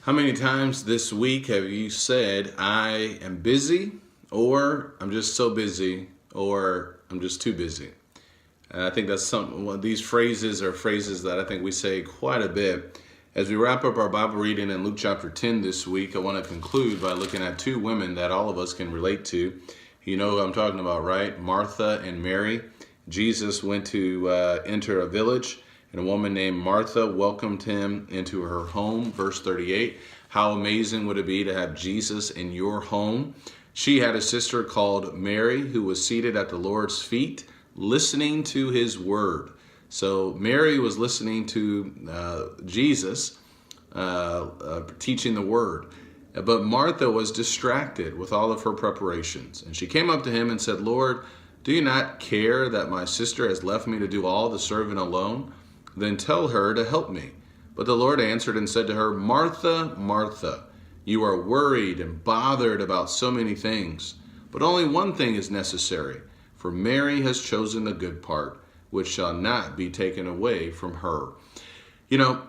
How many times this week have you said, I am busy, or I'm just so busy, or I'm just too busy? And I think that's one of these phrases are phrases that I think we say quite a bit. As we wrap up our Bible reading in Luke chapter 10 this week, I want to conclude by looking at two women that all of us can relate to. You know who I'm talking about, right? Martha and Mary. Jesus went to enter a village, and a woman named Martha welcomed him into her home. Verse 38, how amazing would it be to have Jesus in your home? She had a sister called Mary who was seated at the Lord's feet, listening to his word. So Mary was listening to Jesus teaching the word. But Martha was distracted with all of her preparations. And she came up to him and said, Lord, do you not care that my sister has left me to do all the serving alone? Then tell her to help me. But the Lord answered and said to her, Martha, Martha, you are worried and bothered about so many things, but only one thing is necessary. For Mary has chosen the good part, which shall not be taken away from her. You know,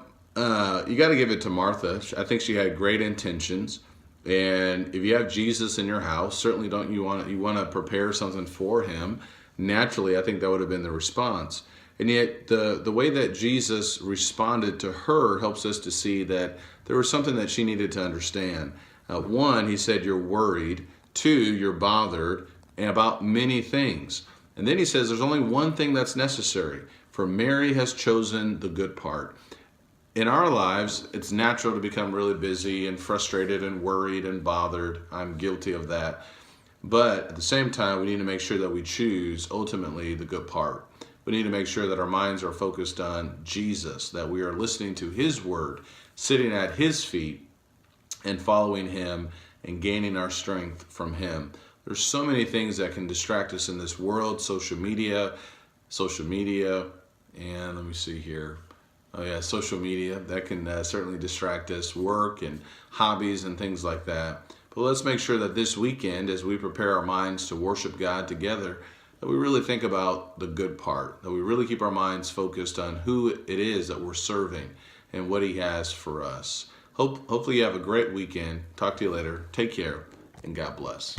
you got to give it to Martha. I think she had great intentions. And if you have Jesus in your house, certainly you want to prepare something for him. Naturally, I think that would have been the response. And yet the way that Jesus responded to her helps us to see that there was something that she needed to understand. One, he said, you're worried. Two, you're bothered about many things. And then he says there's only one thing that's necessary. For Mary has chosen the good part. In our lives, it's natural to become really busy and frustrated and worried and bothered. I'm guilty of that. But at the same time, we need to make sure that we choose ultimately the good part. We need to make sure that our minds are focused on Jesus, that we are listening to his word, sitting at his feet and following him and gaining our strength from him. There's so many things that can distract us in this world, social media, and let me see here. Oh yeah, social media, that can certainly distract us, work and hobbies and things like that. But let's make sure that this weekend, as we prepare our minds to worship God together, that we really think about the good part, that we really keep our minds focused on who it is that we're serving and what he has for us. Hopefully you have a great weekend. Talk to you later. Take care, and God bless.